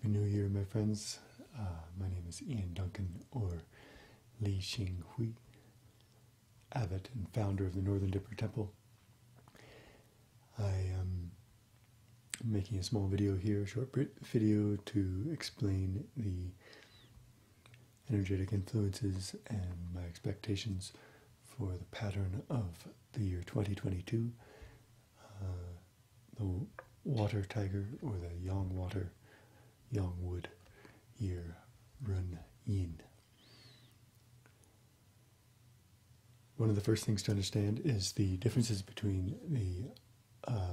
Happy New Year, my friends. My name is Ian Duncan, or Li Xing Hui, abbot and founder of the Northern Dipper Temple. I am making a small video here, a short video to explain the energetic influences and my expectations for the pattern of the year 2022, the water tiger, or the yang water, yang wood year, Run Yin. One of the first things to understand is the differences between the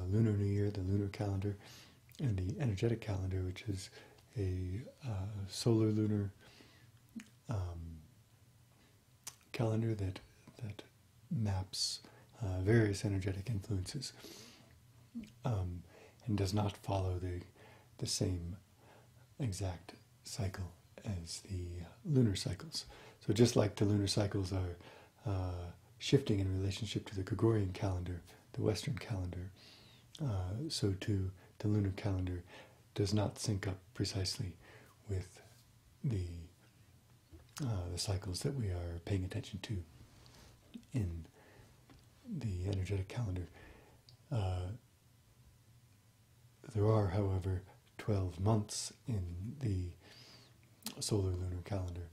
Lunar New Year, the lunar calendar, and the energetic calendar, which is a solar lunar calendar that maps various energetic influences and does not follow the same exact cycle as the lunar cycles. So just like the lunar cycles are shifting in relationship to the Gregorian calendar, the Western calendar, so too the lunar calendar does not sync up precisely with the cycles that we are paying attention to in the energetic calendar. There are, however, 12 months in the solar lunar calendar,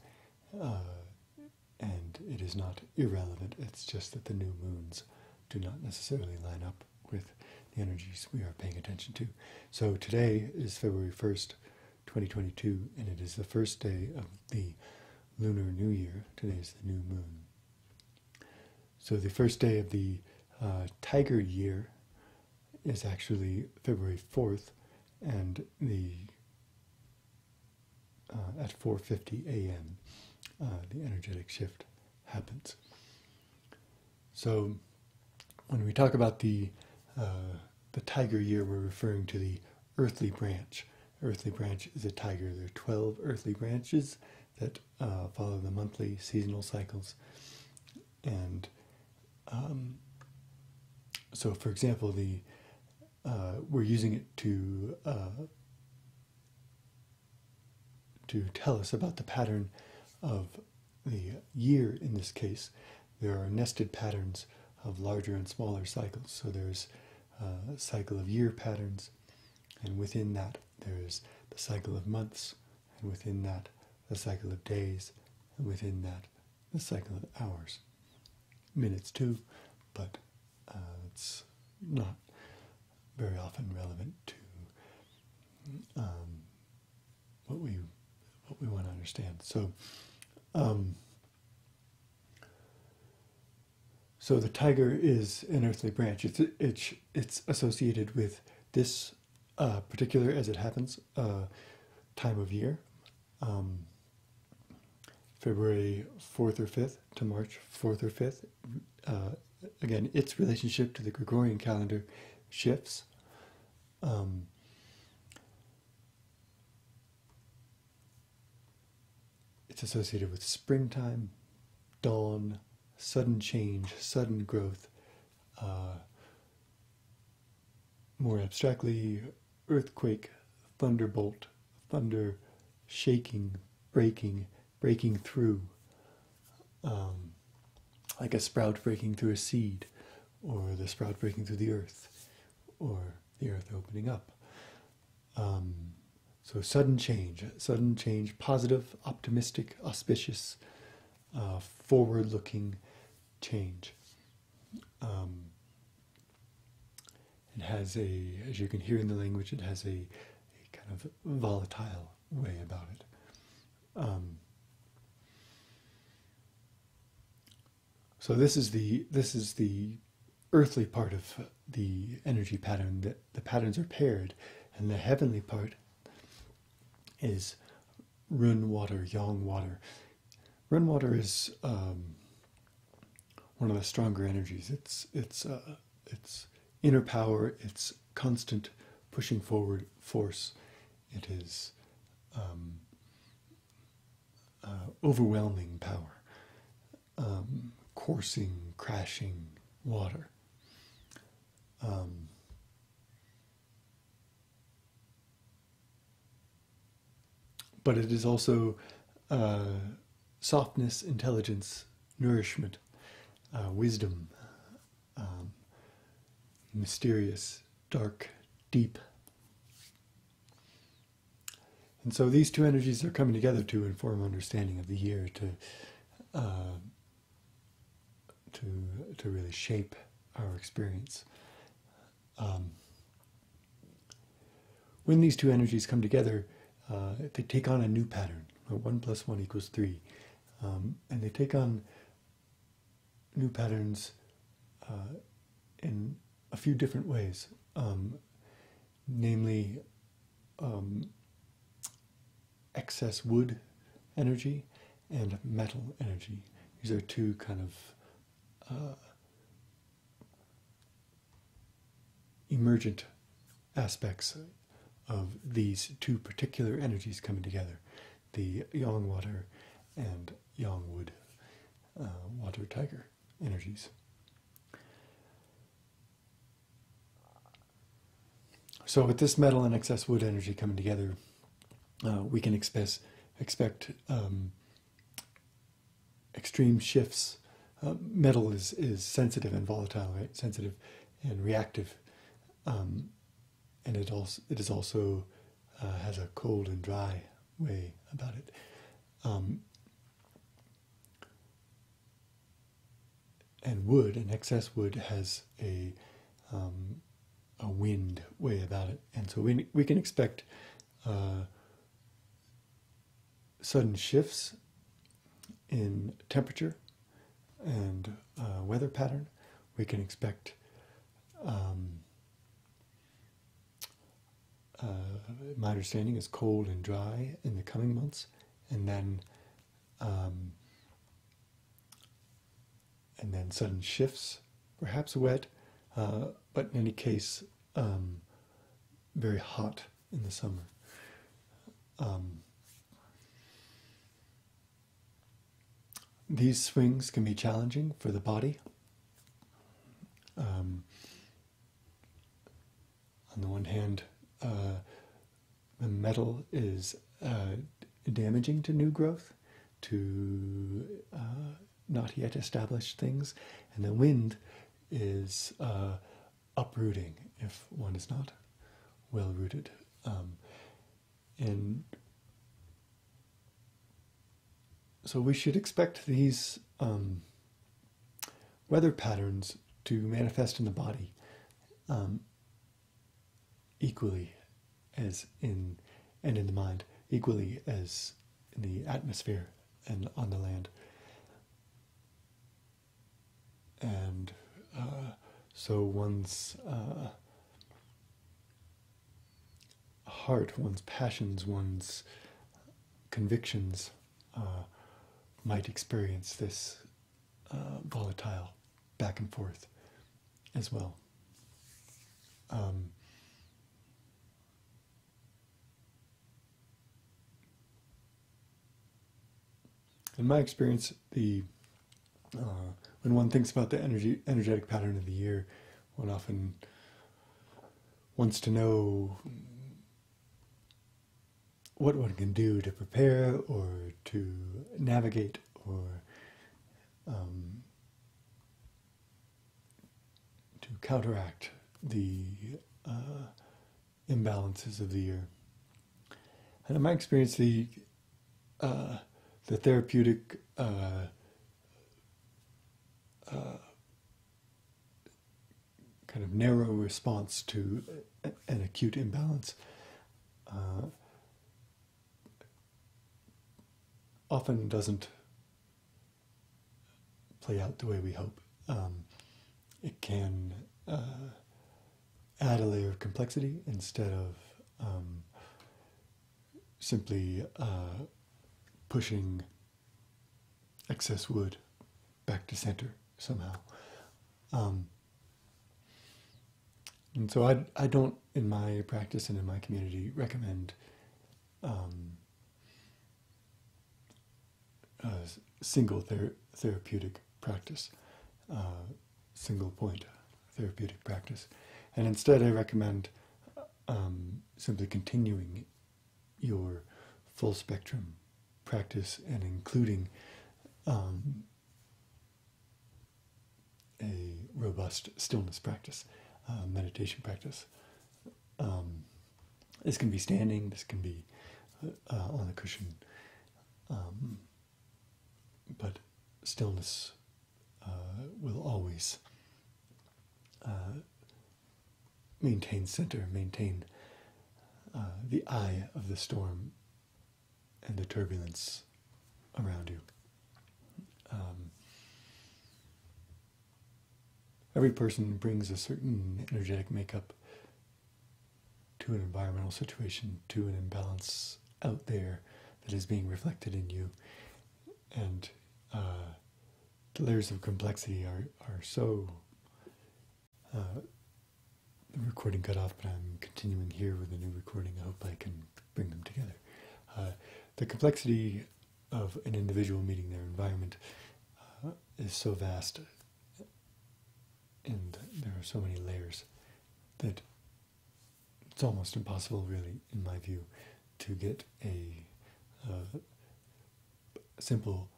and it is not irrelevant. It's just that the new moons do not necessarily line up with the energies we are paying attention to. So today is February 1st, 2022, and it is the first day of the Lunar New Year. Today is the new moon. So the first day of the Tiger year is actually February 4th, and at 4:50 a.m. The energetic shift happens. So when we talk about the Tiger year, we're referring to the earthly branch. Earthly branch is a tiger. There are 12 earthly branches that follow the monthly seasonal cycles. And so, for example, we're using it to tell us about the pattern of the year. In this case, there are nested patterns of larger and smaller cycles. So there's a cycle of year patterns, and within that there's the cycle of months, and within that the cycle of days, and within that the cycle of hours. Minutes too, but it's not very often relevant to what we want to understand. So, so the tiger is an earthly branch. It's associated with this particular, as it happens, time of year, February 4th or 5th to March 4th or 5th. Again, its relationship to the Gregorian calendar shifts. It's associated with springtime, dawn, sudden change, sudden growth. More abstractly, earthquake, thunderbolt, thunder, shaking, breaking through, like a sprout breaking through a seed, or the sprout breaking through the earth, or the earth opening up. So sudden change, positive, optimistic, auspicious, forward-looking change. It has as you can hear in the language, it has a kind of volatile way about it. So this is the earthly part of the energy pattern. That the patterns are paired, and the heavenly part is Run water, yang water. Run water is one of the stronger energies. It's inner power. It's constant pushing forward force. It is overwhelming power, coursing, crashing water. but it is also softness, intelligence, nourishment, wisdom, um, mysterious, dark, deep. And so these two energies are coming together to inform understanding of the year, to really shape our experience. When these two energies come together, they take on a new pattern. 1 + 1 = 3. And they take on new patterns in a few different ways, namely excess wood energy and metal energy. These are two kind of emergent aspects of these two particular energies coming together, the yang water and yang wood, water tiger energies. So with this metal and excess wood energy coming together, we can expect extreme shifts. Metal is sensitive and volatile, right? Sensitive and reactive, and it is also has a cold and dry way about it. And wood, and excess wood, has a wind way about it, and so we can expect sudden shifts in temperature and weather pattern. We can expect my understanding is cold and dry in the coming months, and then sudden shifts, perhaps wet, but in any case very hot in the summer. These swings can be challenging for the body. On the one hand, the metal is damaging to new growth, to not yet established things, and the wind is uprooting if one is not well rooted. And so we should expect these weather patterns to manifest in the body equally as in the mind, equally as in the atmosphere and on the land. And so one's heart, one's passions, one's convictions might experience this volatile back and forth as well. In my experience, when one thinks about the energetic pattern of the year, one often wants to know what one can do to prepare or to navigate or to counteract the imbalances of the year. And in my experience, the therapeutic kind of narrow response to an acute imbalance often doesn't play out the way we hope. It can add a layer of complexity instead of simply pushing excess wood back to center somehow. And so I don't, in my practice and in my community, recommend a single therapeutic practice, single point therapeutic practice. And instead I recommend simply continuing your full spectrum practice and including a robust stillness practice, meditation practice. This can be standing, this can be on a cushion, but stillness will always maintain center, maintain the eye of the storm and the turbulence around you. Every person brings a certain energetic makeup to an environmental situation, to an imbalance out there that is being reflected in you. And the layers of complexity are so... the recording cut off, but I'm continuing here with a new recording. I hope I can bring them together. The complexity of an individual meeting their environment is so vast, and there are so many layers that it's almost impossible, really, in my view, to get a simple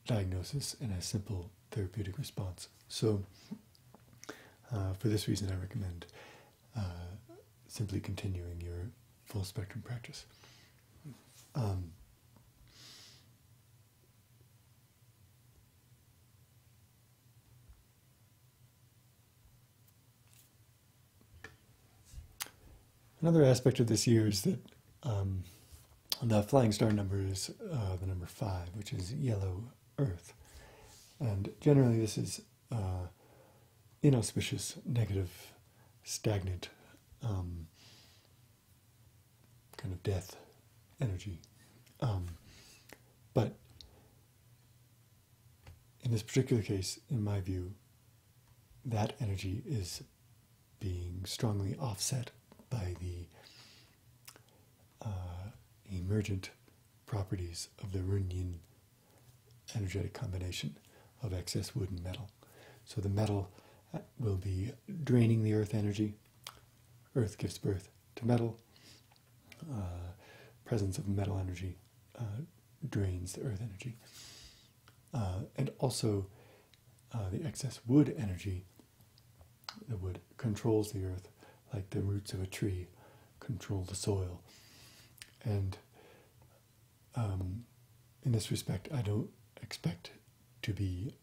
diagnosis and a simple therapeutic response. So, for this reason, I recommend simply continuing your full spectrum practice. Another aspect of this year is that the flying star number is the number 5, which is yellow Earth. And generally this is inauspicious, negative, stagnant, kind of death energy. But in this particular case, in my view, that energy is being strongly offset by the emergent properties of the Runyin energetic combination of excess wood and metal. So the metal will be draining the earth energy. Earth gives birth to metal. Presence of metal energy drains the earth energy. And also the excess wood energy, the wood controls the earth like the roots of a tree control the soil. And in this respect, I don't expect to be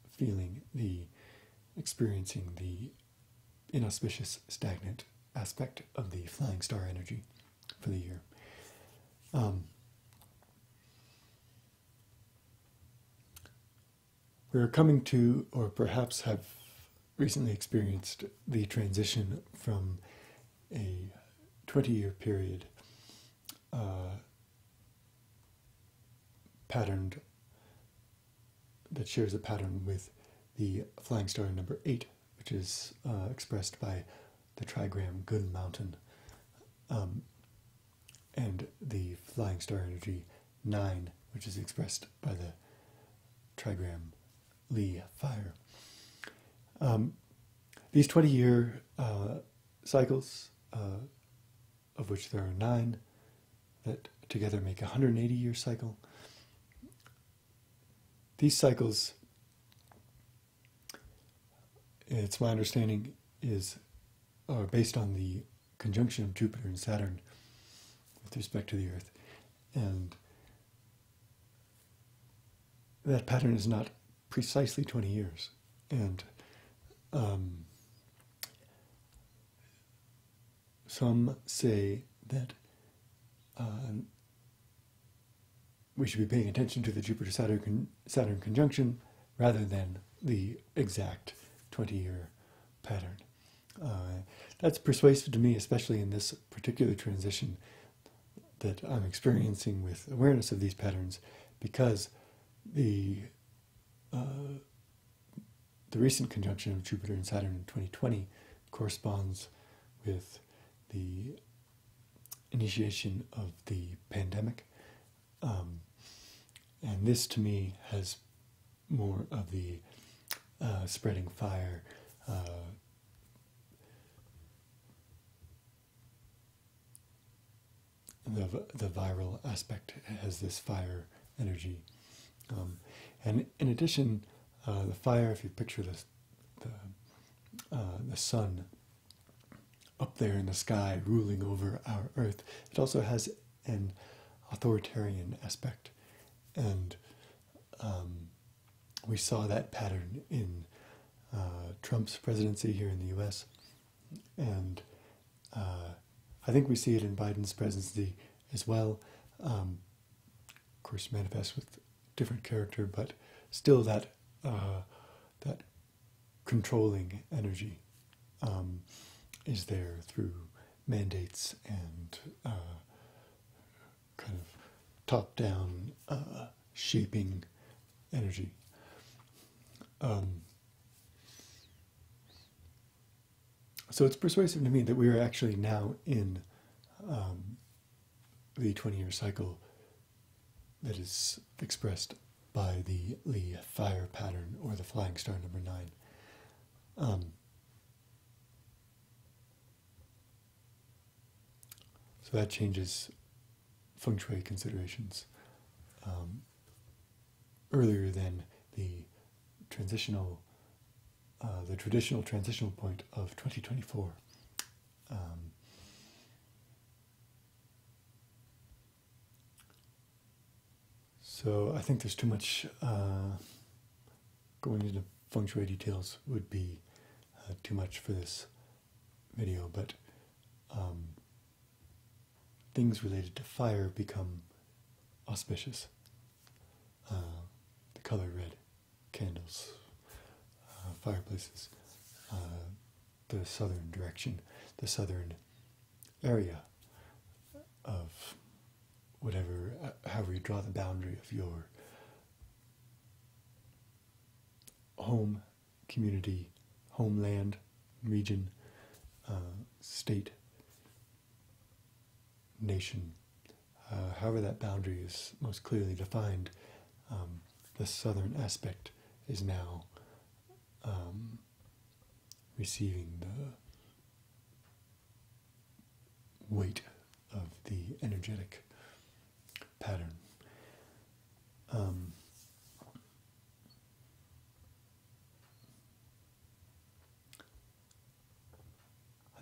experiencing the inauspicious, stagnant aspect of the flying star energy for the year. We're coming to, or perhaps have recently experienced, the transition from a 20-year period patterned, that shares a pattern with the flying star number 8, which is expressed by the trigram Gun Mountain, and the flying star energy 9, which is expressed by the trigram Li Fire. These 20-year cycles, of which there are 9, that together make a 180-year cycle. These cycles, it's my understanding, are based on the conjunction of Jupiter and Saturn with respect to the Earth. And that pattern is not precisely 20 years. And some say that we should be paying attention to the Jupiter-Saturn conjunction rather than the exact 20-year pattern. That's persuasive to me, especially in this particular transition that I'm experiencing with awareness of these patterns, because the recent conjunction of Jupiter and Saturn in 2020 corresponds with the initiation of the pandemic. And this, to me, has more of the spreading fire, the viral aspect has this fire energy. And in addition, the fire, if you picture the sun up there in the sky ruling over our Earth, it also has an authoritarian aspect. And we saw that pattern in Trump's presidency here in the US. And I think we see it in Biden's presidency as well. Of course, manifests with different character, but still that controlling energy is there through mandates and kind of top-down shaping energy. So it's persuasive to me that we are actually now in the 20-year cycle that is expressed by the fire pattern, or the flying star number 9. So that changes feng shui considerations earlier than the traditional transitional point of 2024. So I think there's too much going into feng shui details would be too much for this video, but things related to fire become auspicious. The color red, candles, fireplaces, the southern direction, the southern area of whatever, however you draw the boundary of your home, community, homeland, region, state, nation, however that boundary is most clearly defined, the southern aspect is now receiving the weight of the energetic pattern. I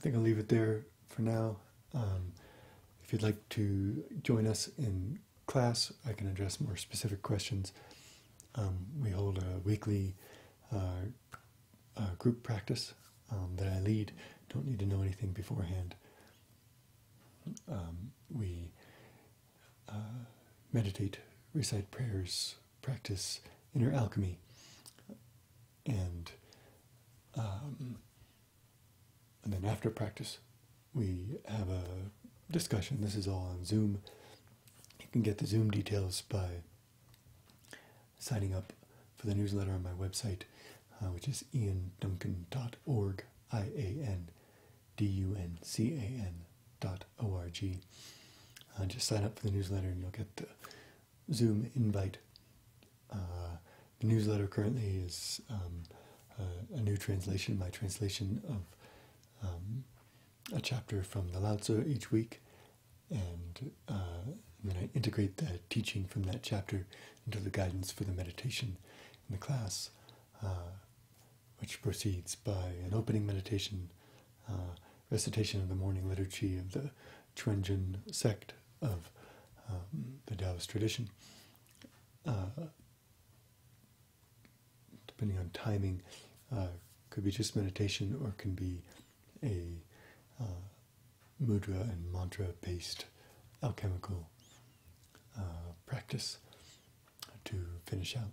think I'll leave it there for now. If you'd like to join us in class, I can address more specific questions. We hold a weekly group practice that I lead. Don't need to know anything beforehand. We meditate, recite prayers, practice inner alchemy, and then after practice we have a discussion. This is all on Zoom. You can get the Zoom details by signing up for the newsletter on my website, which is ianduncan.org, ianduncan.org. Just sign up for the newsletter and you'll get the Zoom invite. The newsletter currently is a new translation, my translation of a chapter from the Lao Tzu each week, and then I integrate the teaching from that chapter into the guidance for the meditation in the class, which proceeds by an opening meditation, recitation of the morning liturgy of the Chuanjun sect of the Taoist tradition. Depending on timing, could be just meditation or can be a mudra and mantra-based alchemical practice to finish out.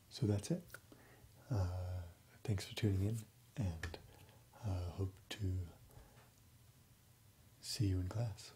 So that's it. Thanks for tuning in, and hope to see you in class.